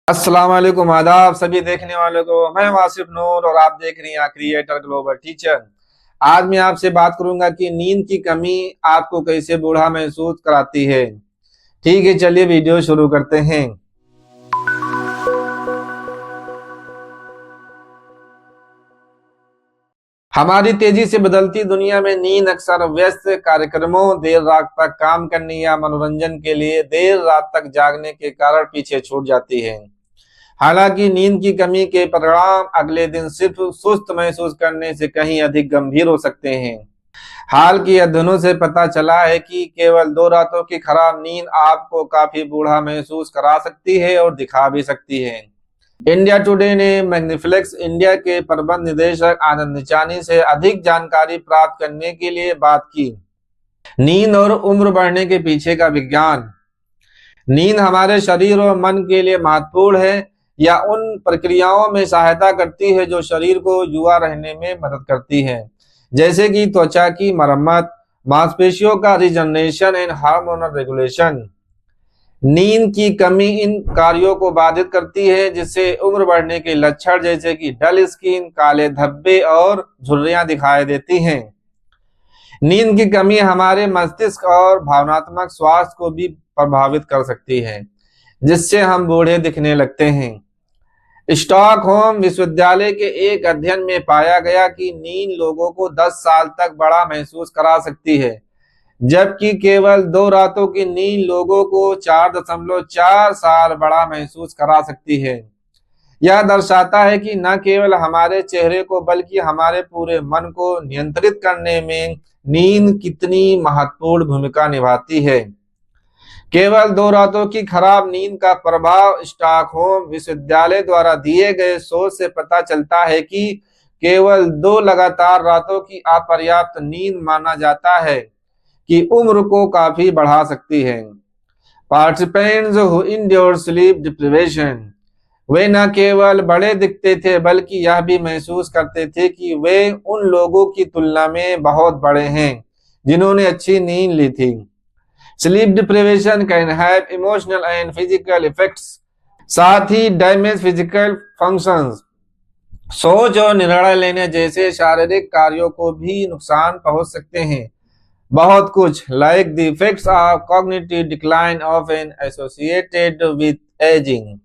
अस्सलाम वालेकुम, आदाब सभी देखने वालों को। मैं वासिफ नूर और आप देख रही हैं क्रिएटर ग्लोबल टीचर। आज मैं आपसे बात करूंगा कि नींद की कमी आपको कैसे बूढ़ा महसूस कराती है। ठीक है, चलिए वीडियो शुरू करते हैं। हमारी तेजी से बदलती दुनिया में नींद अक्सर व्यस्त कार्यक्रमों, देर रात तक काम करने या मनोरंजन के लिए देर रात तक जागने के कारण पीछे छूट जाती है। हालांकि नींद की कमी के परिणाम अगले दिन सिर्फ सुस्त महसूस करने से कहीं अधिक गंभीर हो सकते हैं। हाल के अध्ययनों से पता चला है कि केवल 2 रातों की खराब नींद आपको काफी बूढ़ा महसूस करा सकती है और दिखा भी सकती है। इंडिया टुडे ने मैग्नीफ्लिक्स इंडिया के प्रबंध निदेशक आनंद निचानी से अधिक जानकारी प्राप्त करने के लिए बात की। नींद और उम्र बढ़ने के पीछे का विज्ञान। नींद हमारे शरीर और मन के लिए महत्वपूर्ण है। या उन प्रक्रियाओं में सहायता करती है जो शरीर को युवा रहने में मदद करती है, जैसे कि त्वचा की मरम्मत, मांसपेशियों का रिजनरेशन एंड हार्मोनल रेगुलेशन। नींद की कमी इन कार्यों को बाधित करती है, जिससे उम्र बढ़ने के लक्षण जैसे कि डल स्किन, काले धब्बे और झुर्रियां दिखाई देती हैं। नींद की कमी हमारे मस्तिष्क और भावनात्मक स्वास्थ्य को भी प्रभावित कर सकती है, जिससे हम बूढ़े दिखने लगते हैं। स्टॉकहोम विश्वविद्यालय के एक अध्ययन में पाया गया कि नींद लोगों को 10 साल तक बड़ा महसूस करा सकती है, जबकि केवल 2 रातों की नींद लोगों को 4.4 साल बड़ा महसूस करा सकती है। यह दर्शाता है कि न केवल हमारे चेहरे को बल्कि हमारे पूरे मन को नियंत्रित करने में नींद कितनी महत्वपूर्ण भूमिका निभाती है। केवल 2 रातों की खराब नींद का प्रभाव। स्टॉकहोम विश्वविद्यालय द्वारा दिए गए शोध से पता चलता है कि केवल 2 लगातार रातों की अपर्याप्त नींद माना जाता है कि उम्र को काफी बढ़ा सकती है। Participants who endure sleep deprivation, वे न केवल बड़े दिखते थे बल्कि यह भी महसूस करते थे कि वे उन लोगों की तुलना में बहुत बड़े हैं जिन्होंने अच्छी नींद ली थी। Sleep deprivation can have emotional and physical effects, साथ ही डैमेज फिजिकल फंक्शंस, सोच और निर्णय लेने जैसे शारीरिक कार्यों को भी नुकसान पहुंच सकते हैं। बहुत कुछ like the effects of cognitive decline often associated with ageing.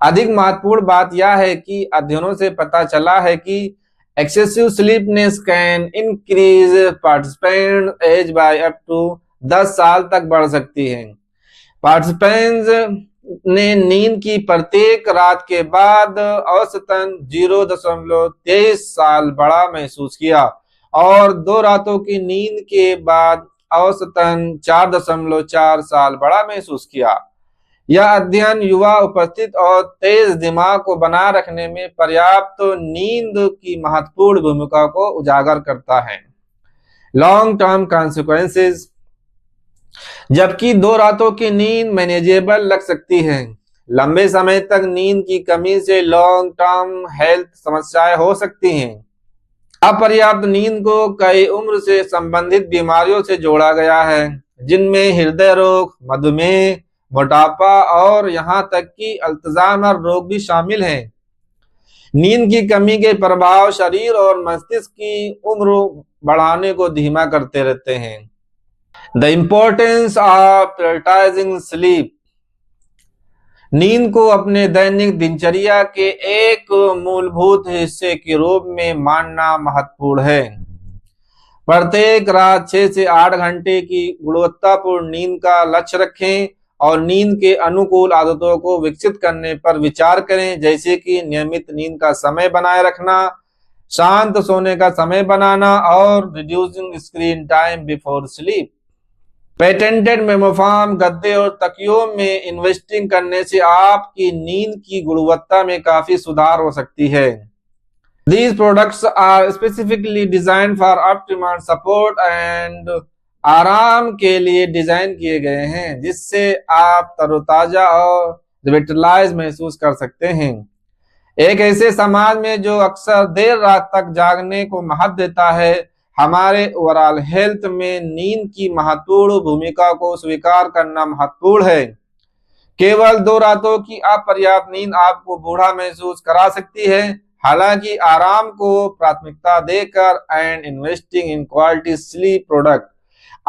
अधिक महत्वपूर्ण बात यह है कि अध्ययनों से पता चला है कि excessive sleepiness can increase participant age by up to 10 साल तक बढ़ सकती है। पार्टिसिपेंट्स ने नींद की प्रत्येक रात के बाद औसतन 0.23 साल बड़ा महसूस किया और 2 रातों की नींद के बाद औसतन 4.4 साल बड़ा महसूस किया। यह अध्ययन युवा, उपस्थित और तेज दिमाग को बनाए रखने में पर्याप्त नींद की महत्वपूर्ण भूमिका को उजागर करता है। Long term consequences. जबकि 2 रातों की नींद मैनेजेबल लग सकती है, लंबे समय तक नींद की कमी से लॉन्ग टर्म हेल्थ समस्याएं हो सकती हैं। अपर्याप्त नींद को कई उम्र से संबंधित बीमारियों से जोड़ा गया है, जिनमें हृदय रोग, मधुमेह, मोटापा और यहां तक कि अल्जाइमर रोग भी शामिल हैं। नींद की कमी के प्रभाव शरीर और मस्तिष्क की उम्र बढ़ाने को धीमा करते रहते हैं। The importance of prioritizing sleep. नींद को अपने दैनिक दिनचर्या के एक मूलभूत हिस्से के रूप में मानना महत्वपूर्ण है। प्रत्येक रात 6 से 8 घंटे की गुणवत्तापूर्ण नींद का लक्ष्य रखें और नींद के अनुकूल आदतों को विकसित करने पर विचार करें, जैसे कि नियमित नींद का समय बनाए रखना, शांत सोने का समय बनाना और reducing screen time before sleep. Patented memory foam गद्दे और तकियों में इन्वेस्टिंग करने से आपकी नींद की गुणवत्ता में काफी सुधार हो सकती है। These products are specifically designed for optimal support and आराम के लिए डिजाइन किए गए हैं, जिससे आप तरोताजा और रिविटलाइज महसूस कर सकते हैं। एक ऐसे समाज में जो अक्सर देर रात तक जागने को महत्व देता है, हमारे ओवरऑल हेल्थ में नींद की महत्वपूर्ण भूमिका को स्वीकार करना महत्वपूर्ण है। केवल 2 रातों की अपर्याप्त नींद आपको बूढ़ा महसूस करा सकती है। हालांकि आराम को प्राथमिकता देकर and investing in quality sleep product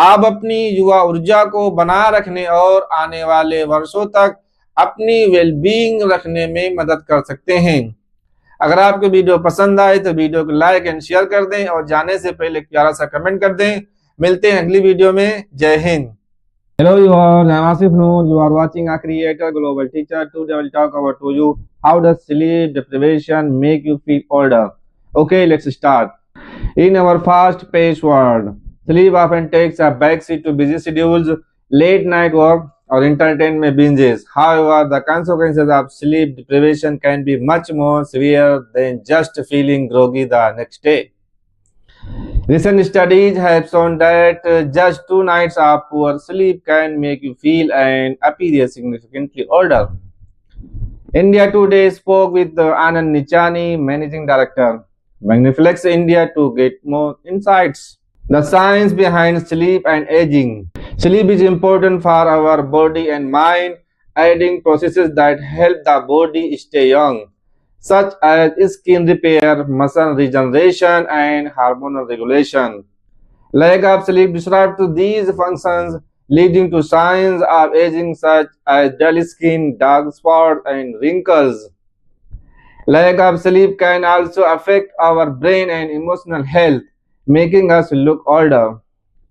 आप अपनी युवा ऊर्जा को बनाए रखने और आने वाले वर्षों तक अपनी वेलबींग रखने में मदद कर सकते हैं। अगर आपको वीडियो पसंद आए तो वीडियो को लाइक एंड शेयर कर दें और जाने से पहले एक प्यारा सा कमेंट कर दें। मिलते हैं अगली वीडियो में। जय Hind. Hello viewers, I am Asif Noor. You are watching a creator global teacher. Today I will talk about to you how does sleep deprivation make you feel older. Okay, let's start. In our fast-paced world, sleep often takes a backseat to busy schedules, late night work, or entertainment binges. However, the consequences of sleep deprivation can be much more severe than just feeling groggy the next day. Recent studies have shown that just 2 nights of poor sleep can make you feel and appear significantly older. India Today spoke with Anand Nichani, Managing Director, Magniflex India, to get more insights. The science behind sleep and aging. Sleep is important for our body and mind, aiding processes that help the body stay young, such as skin repair, muscle regeneration, and hormonal regulation. Lack of sleep disrupts these functions, leading to signs of aging such as dull skin, dark spots, and wrinkles. Lack of sleep can also affect our brain and emotional health, making us look older.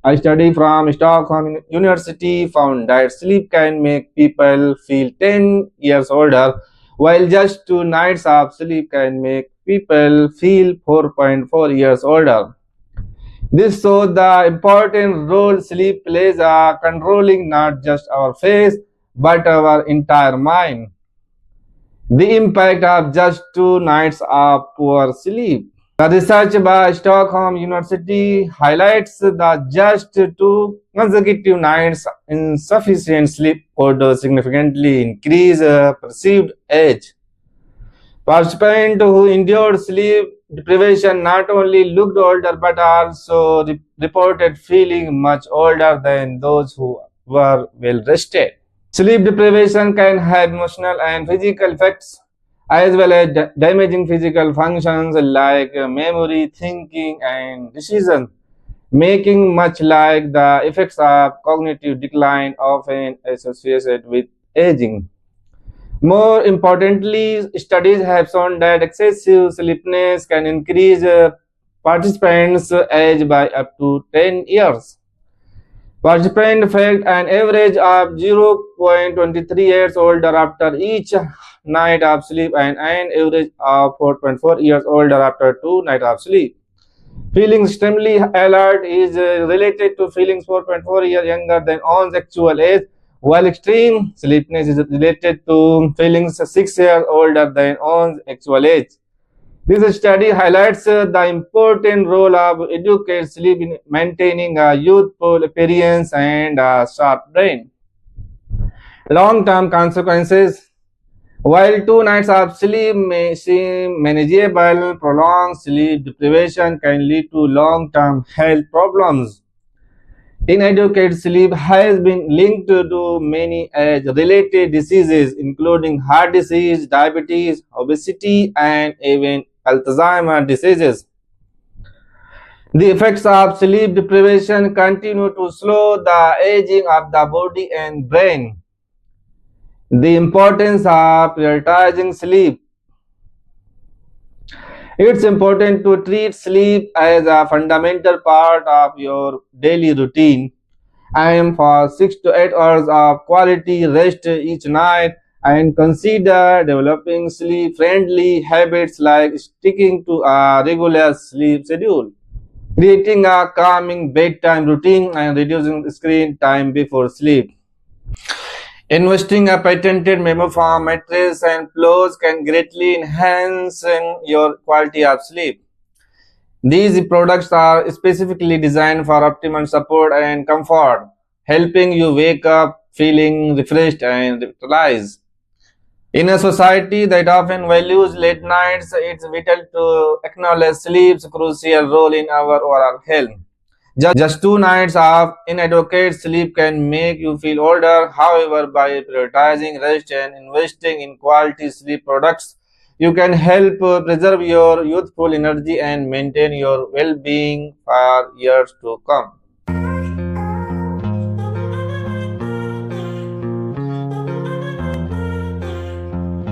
A study from Stockholm University found that sleep can make people feel 10 years older, while just 2 nights of sleep can make people feel 4.4 years older. This shows the important role sleep plays in controlling not just our face but our entire mind. The impact of just 2 nights of poor sleep. The research by Stockholm University highlights that just 2 consecutive nights insufficient sleep could significantly increase perceived age. Participants who endured sleep deprivation not only looked older but also reported feeling much older than those who were well rested. Sleep deprivation can have emotional and physical effects as well as damaging physical functions like memory, thinking, and decision making, much like the effects of cognitive decline often associated with aging. More importantly, studies have shown that excessive sleepiness can increase participants' age by up to 10 years. Participants felt an average of 0.23 years older after each night of sleep and an average of 4.4 years older after 2 nights of sleep. Feeling extremely alert is related to feeling 4.4 years younger than one's actual age, while extreme sleepiness is related to feeling 6 years older than one's actual age. This study highlights the important role of adequate sleep in maintaining a youthful appearance and a sharp brain. Long-term consequences. While 2 nights of sleep may seem manageable, prolonged sleep deprivation can lead to long-term health problems. Inadequate sleep has been linked to many age-related diseases, including heart disease, diabetes, obesity, and even Alzheimer's diseases. The effects of sleep deprivation continue to slow the aging of the body and brain. The importance of prioritizing sleep. It's important to treat sleep as a fundamental part of your daily routine. Aim for 6 to 8 hours of quality rest each night and consider developing sleep-friendly habits like sticking to a regular sleep schedule, creating a calming bedtime routine, and reducing screen time before sleep. Investing a patented Memoform mattress and pillows can greatly enhance your quality of sleep. These products are specifically designed for optimal support and comfort, helping you wake up feeling refreshed and revitalized. In a society that often values late nights, it's vital to acknowledge sleep's crucial role in our overall health. Just 2 nights of inadequate sleep can make you feel older. However, by prioritizing rest and investing in quality sleep products, you can help preserve your youthful energy and maintain your well being for years to come.